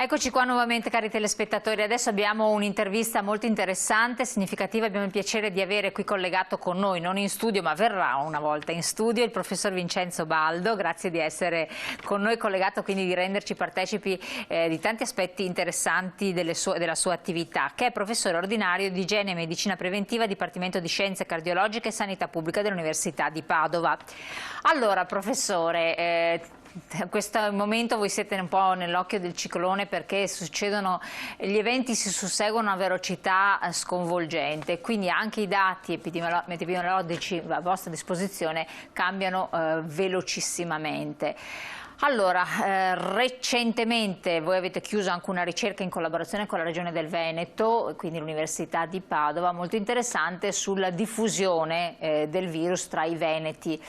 Eccoci qua nuovamente, cari telespettatori. Adesso abbiamo un'intervista molto interessante, significativa. Abbiamo il piacere di avere qui collegato con noi, non in studio, ma verrà una volta in studio, il professor Vincenzo Baldo. Grazie di essere con noi collegato, quindi di renderci partecipi di tanti aspetti interessanti della sua attività, che è professore ordinario di Igiene e Medicina Preventiva, Dipartimento di Scienze Cardiologiche e Sanità Pubblica dell'Università di Padova. Allora, professore, in questo momento voi siete un po' nell'occhio del ciclone perché gli eventi si susseguono a velocità sconvolgente, quindi anche i dati epidemiologici a vostra disposizione cambiano velocissimamente. Allora, recentemente voi avete chiuso anche una ricerca in collaborazione con la Regione del Veneto, quindi l'Università di Padova, molto interessante sulla diffusione del virus tra i veneti,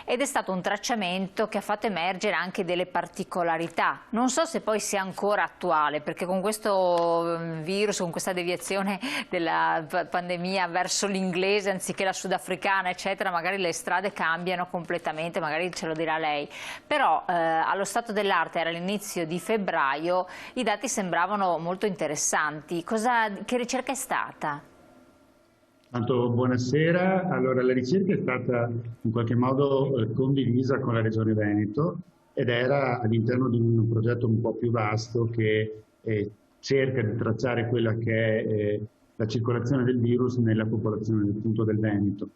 ed è stato un tracciamento che ha fatto emergere anche delle particolarità. Non so se poi sia ancora attuale, perché con questo virus, con questa deviazione della pandemia verso l'inglese anziché la sudafricana, eccetera, magari le strade cambiano completamente, magari ce lo dirà lei. Però allo stato dell'arte, era all'inizio di febbraio, i dati sembravano molto interessanti. Che ricerca è stata? Tanto buonasera. Allora, la ricerca è stata in qualche modo condivisa con la Regione Veneto ed era all'interno di un progetto un po' più vasto che cerca di tracciare quella che è la circolazione del virus nella popolazione appunto del Veneto.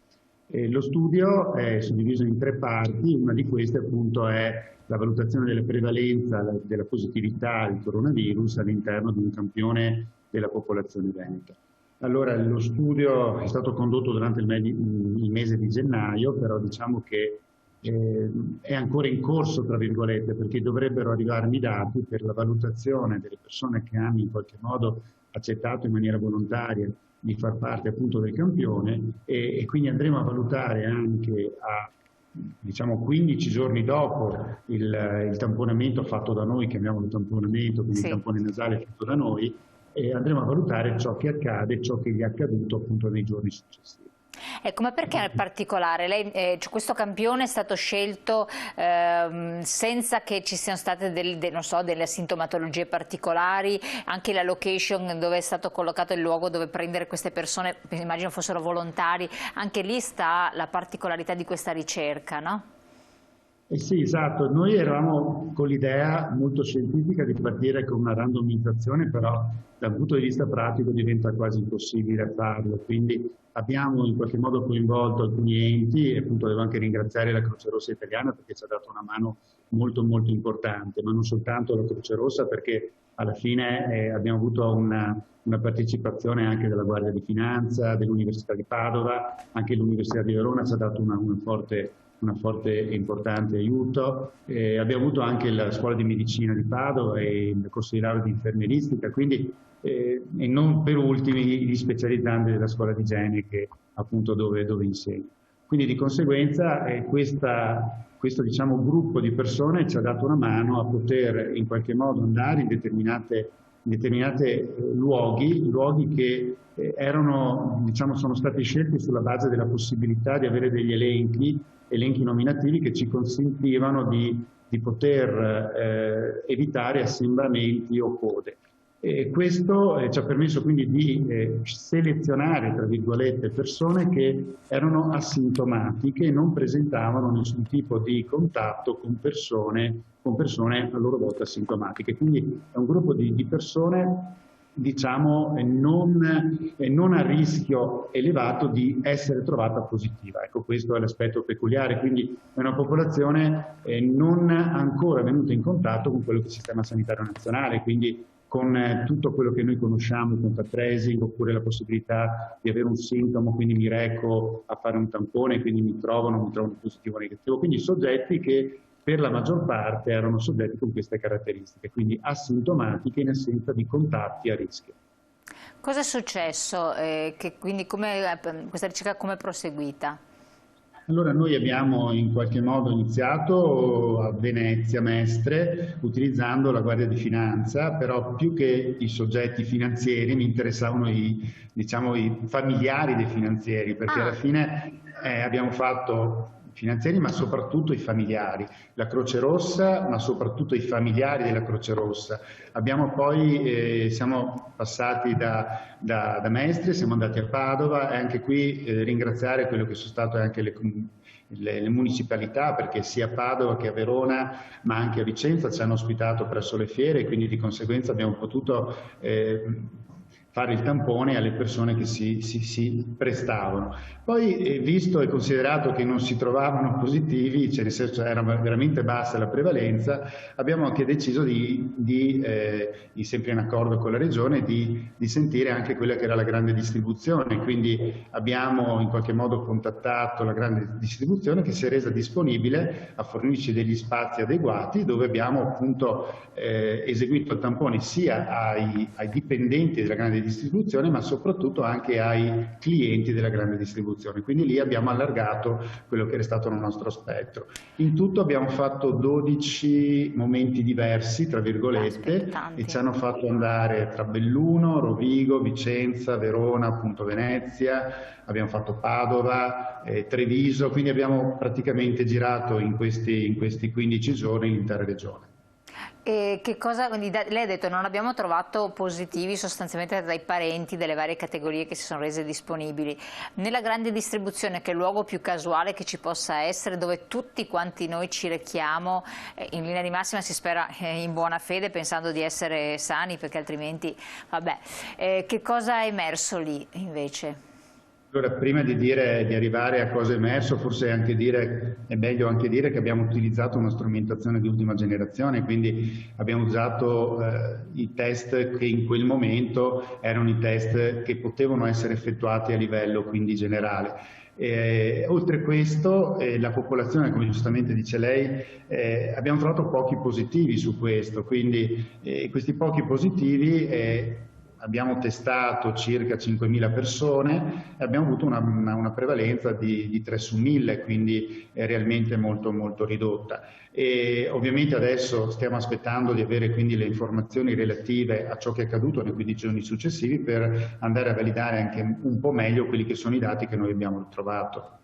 Lo studio è suddiviso in 3 parti, una di queste appunto è la valutazione della prevalenza della positività al coronavirus all'interno di un campione della popolazione veneta. Allora, lo studio è stato condotto durante il mese di gennaio, però diciamo che è ancora in corso, tra virgolette, perché dovrebbero arrivarmi i dati per la valutazione delle persone che hanno in qualche modo accettato in maniera volontaria di far parte appunto del campione e quindi andremo a valutare anche a diciamo 15 giorni dopo il tamponamento fatto da noi, chiamiamolo tamponamento, quindi il tampone nasale fatto da noi, e andremo a valutare ciò che accade, ciò che gli è accaduto appunto nei giorni successivi. Ecco, ma perché in particolare? Questo campione è stato scelto senza che ci siano state delle sintomatologie particolari, anche la location dove è stato collocato il luogo dove prendere queste persone, immagino fossero volontari, anche lì sta la particolarità di questa ricerca, no? Sì, esatto. Noi eravamo con l'idea molto scientifica di partire con una randomizzazione, però dal punto di vista pratico diventa quasi impossibile farlo. Quindi abbiamo in qualche modo coinvolto alcuni enti e appunto devo anche ringraziare la Croce Rossa Italiana perché ci ha dato una mano molto molto importante, ma non soltanto la Croce Rossa, perché alla fine abbiamo avuto una partecipazione anche della Guardia di Finanza, dell'Università di Padova, anche l'Università di Verona ci ha dato una forte e importante aiuto. Abbiamo avuto anche la Scuola di Medicina di Padova e il corso di laurea di infermieristica, quindi, e non per ultimi gli specializzanti della Scuola di Igiene che appunto dove insegno. Quindi di conseguenza questo diciamo, gruppo di persone ci ha dato una mano a poter in qualche modo andare in determinati luoghi che sono stati scelti sulla base della possibilità di avere degli elenchi nominativi che ci consentivano di poter evitare assembramenti o code. E questo ci ha permesso quindi di selezionare, tra virgolette, persone che erano asintomatiche e non presentavano nessun tipo di contatto con persone a loro volta asintomatiche. Quindi è un gruppo di persone diciamo non a rischio elevato di essere trovata positiva. Ecco, questo è l'aspetto peculiare, quindi è una popolazione non ancora venuta in contatto con quello che è il sistema sanitario nazionale, quindi con tutto quello che noi conosciamo, il contact tracing, oppure la possibilità di avere un sintomo, quindi mi reco a fare un tampone, quindi mi trovano positivo o negativo. Quindi soggetti che per la maggior parte erano soggetti con queste caratteristiche, quindi asintomatiche in assenza di contatti a rischio. Cosa è successo? Quindi questa ricerca come è proseguita? Allora noi abbiamo in qualche modo iniziato a Venezia, Mestre, utilizzando la Guardia di Finanza, però più che i soggetti finanzieri mi interessavano i familiari dei finanzieri, perché alla fine abbiamo fatto finanziari, ma soprattutto i familiari, la Croce Rossa, ma soprattutto i familiari della Croce Rossa. Abbiamo poi, siamo passati da Mestre, siamo andati a Padova e anche qui ringraziare quello che sono state anche le municipalità, perché sia a Padova che a Verona ma anche a Vicenza ci hanno ospitato presso le fiere e quindi di conseguenza abbiamo potuto fare il tampone alle persone che si prestavano. Poi, visto e considerato che non si trovavano positivi, cioè nel senso era veramente bassa la prevalenza, abbiamo anche deciso sempre in accordo con la Regione, di sentire anche quella che era la grande distribuzione. Quindi abbiamo in qualche modo contattato la grande distribuzione che si è resa disponibile a fornirci degli spazi adeguati, dove abbiamo appunto eseguito tamponi sia ai dipendenti della grande distribuzione, ma soprattutto anche ai clienti della grande distribuzione. Quindi lì abbiamo allargato quello che era stato il nostro spettro. In tutto abbiamo fatto 12 momenti diversi, tra virgolette, e ci hanno fatto andare tra Belluno, Rovigo, Vicenza, Verona, appunto Venezia, abbiamo fatto Padova, Treviso, quindi abbiamo praticamente girato in questi 15 giorni l'intera regione. E che cosa, quindi lei ha detto non abbiamo trovato positivi sostanzialmente dai parenti delle varie categorie che si sono rese disponibili. Nella grande distribuzione, che è il luogo più casuale che ci possa essere, dove tutti quanti noi ci rechiamo, in linea di massima si spera in buona fede, pensando di essere sani, perché altrimenti vabbè. Che cosa è emerso lì invece? Allora, prima di arrivare a cosa è emerso, forse è meglio anche dire che abbiamo utilizzato una strumentazione di ultima generazione, quindi abbiamo usato i test che in quel momento erano i test che potevano essere effettuati a livello quindi generale. Oltre a questo, la popolazione, come giustamente dice lei, abbiamo trovato pochi positivi su questo, quindi questi pochi positivi abbiamo testato circa 5.000 persone e abbiamo avuto una prevalenza di 3 su 1.000, quindi è realmente molto, molto ridotta. E ovviamente adesso stiamo aspettando di avere quindi le informazioni relative a ciò che è accaduto nei 15 giorni successivi per andare a validare anche un po' meglio quelli che sono i dati che noi abbiamo trovato.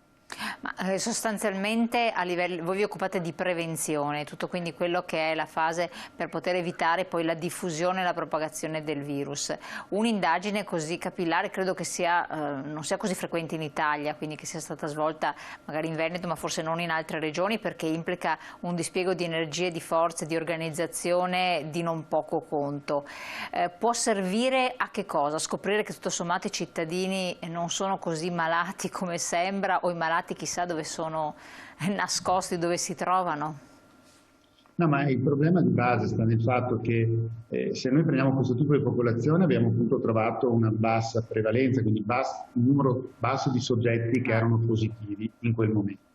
Ma sostanzialmente a livello, voi vi occupate di prevenzione, tutto quindi quello che è la fase per poter evitare poi la diffusione e la propagazione del virus. Un'indagine così capillare credo che non sia così frequente in Italia, quindi che sia stata svolta magari in Veneto ma forse non in altre regioni, perché implica un dispiego di energie, di forze, di organizzazione di non poco conto. Può servire a che cosa? Scoprire che tutto sommato i cittadini non sono così malati come sembra, o i malati chissà dove sono nascosti, dove si trovano? No, ma il problema di base sta nel fatto che se noi prendiamo questo tipo di popolazione abbiamo appunto trovato una bassa prevalenza, quindi un numero basso di soggetti che erano positivi in quel momento.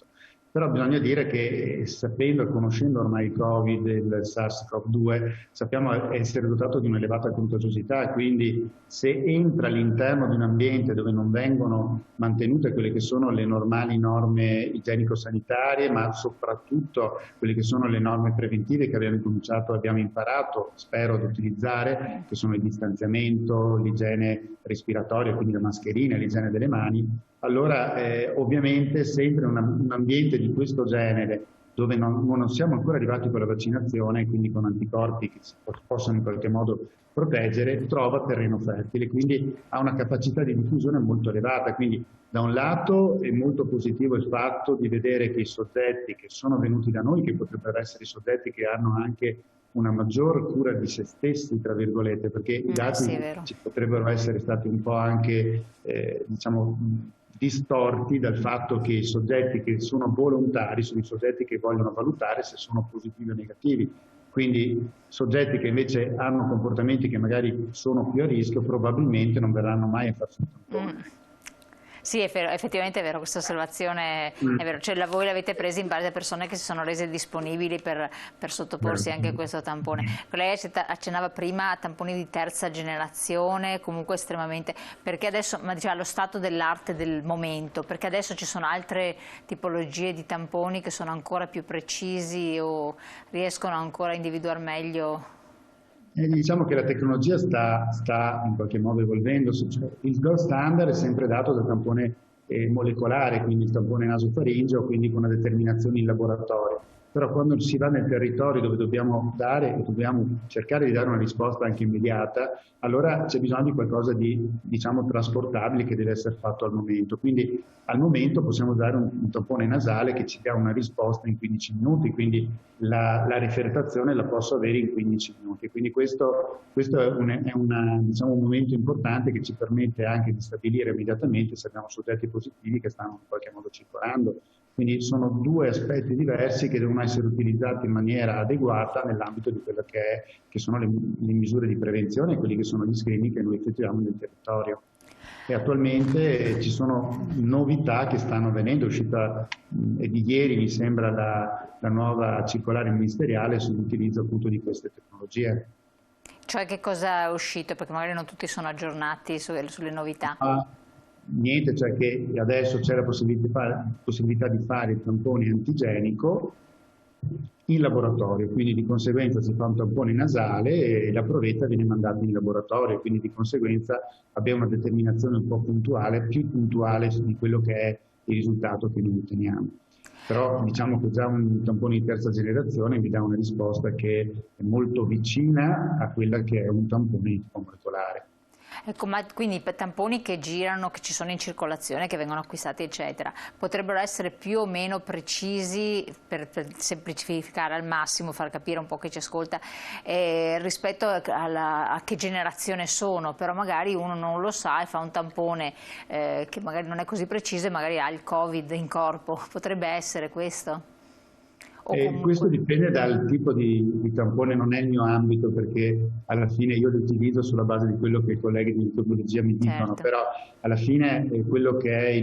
Però bisogna dire che sapendo e conoscendo ormai il Covid e il SARS-CoV-2 sappiamo essere dotato di un'elevata contagiosità, quindi se entra all'interno di un ambiente dove non vengono mantenute quelle che sono le normali norme igienico-sanitarie, ma soprattutto quelle che sono le norme preventive che abbiamo imparato, spero, ad utilizzare, che sono il distanziamento, l'igiene respiratoria, quindi la mascherina, l'igiene delle mani, allora ovviamente sempre un ambiente di questo genere dove non siamo ancora arrivati con la vaccinazione, quindi con anticorpi che si possono in qualche modo proteggere, trova terreno fertile, quindi ha una capacità di diffusione molto elevata. Quindi da un lato è molto positivo il fatto di vedere che i soggetti che sono venuti da noi, che potrebbero essere i soggetti che hanno anche una maggior cura di se stessi, tra virgolette, perché i dati ci potrebbero essere stati un po' anche, diciamo, distorti dal fatto che i soggetti che sono volontari sono i soggetti che vogliono valutare se sono positivi o negativi. Quindi soggetti che invece hanno comportamenti che magari sono più a rischio probabilmente non verranno mai a farsi un tampone. Sì, è vero, effettivamente è vero, questa osservazione è vero, cioè voi l'avete presa in base a persone che si sono rese disponibili per sottoporsi anche a questo tampone. Lei accennava prima a tamponi di terza generazione, comunque estremamente, perché adesso, ma diceva lo stato dell'arte del momento, perché adesso ci sono altre tipologie di tamponi che sono ancora più precisi o riescono ancora a individuare meglio? Diciamo che la tecnologia sta in qualche modo evolvendo. Il gold standard è sempre dato dal tampone molecolare, quindi il tampone nasofaringeo, quindi con una determinazione in laboratorio. Però quando si va nel territorio dove dobbiamo cercare di dare una risposta anche immediata, allora c'è bisogno di qualcosa di, diciamo, trasportabile che deve essere fatto al momento. Quindi al momento possiamo dare un tampone nasale che ci dà una risposta in 15 minuti, quindi la rifertazione la posso avere in 15 minuti. Quindi questo è diciamo, un momento importante che ci permette anche di stabilire immediatamente se abbiamo soggetti positivi che stanno in qualche modo circolando. Quindi sono due aspetti diversi che devono essere utilizzati in maniera adeguata nell'ambito di quello che sono le misure di prevenzione e quelli che sono gli screening che noi effettuiamo nel territorio. E attualmente ci sono novità che stanno avvenendo, è uscita di ieri mi sembra la nuova circolare ministeriale sull'utilizzo appunto di queste tecnologie. Cioè che cosa è uscito? Perché magari non tutti sono aggiornati sulle novità. Niente, cioè che adesso c'è la possibilità di fare il tampone antigenico in laboratorio, quindi di conseguenza si fa un tampone nasale e la provetta viene mandata in laboratorio, quindi di conseguenza abbiamo una determinazione un po' puntuale, più puntuale di quello che è il risultato che noi otteniamo. Però diciamo che già un tampone di terza generazione mi dà una risposta che è molto vicina a quella che è un tampone di tipo molecolare. Ecco, ma quindi i tamponi che girano, che ci sono in circolazione, che vengono acquistati eccetera, potrebbero essere più o meno precisi per semplificare al massimo, far capire un po' chi ci ascolta rispetto a che generazione sono, però magari uno non lo sa e fa un tampone che magari non è così preciso e magari ha il Covid in corpo, potrebbe essere questo? Questo dipende dal tipo di tampone, non è il mio ambito perché alla fine io lo utilizzo sulla base di quello che i colleghi di microbiologia mi dicono, certo. Però alla fine quello che è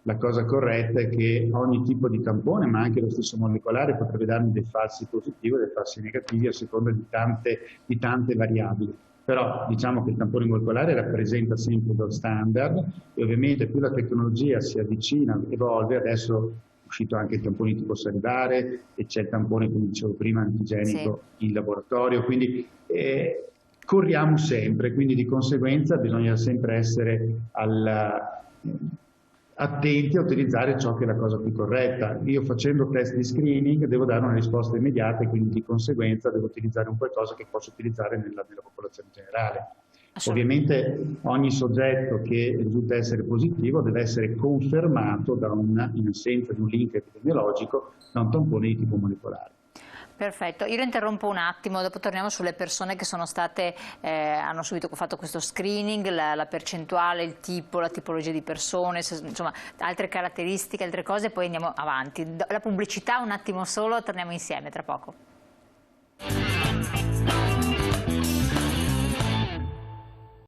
la cosa corretta è che ogni tipo di tampone, ma anche lo stesso molecolare, potrebbe darmi dei falsi positivi o dei falsi negativi a seconda di tante variabili. Però diciamo che il tampone molecolare rappresenta sempre lo standard e ovviamente più la tecnologia si avvicina, evolve, adesso è uscito anche il tampone di tipo salivare e c'è il tampone, come dicevo prima, antigenico in laboratorio, quindi corriamo sempre, quindi di conseguenza bisogna sempre essere attenti a utilizzare ciò che è la cosa più corretta. Io facendo test di screening devo dare una risposta immediata e quindi di conseguenza devo utilizzare un qualcosa che posso utilizzare nella popolazione generale. Ovviamente ogni soggetto che risulta essere positivo deve essere confermato in assenza di un link epidemiologico da un tampone di tipo molecolare. Perfetto, io lo interrompo un attimo, dopo torniamo sulle persone che sono state, hanno subito fatto questo screening, la percentuale, il tipo, la tipologia di persone, insomma altre caratteristiche, altre cose, poi andiamo avanti. La pubblicità un attimo solo, torniamo insieme tra poco.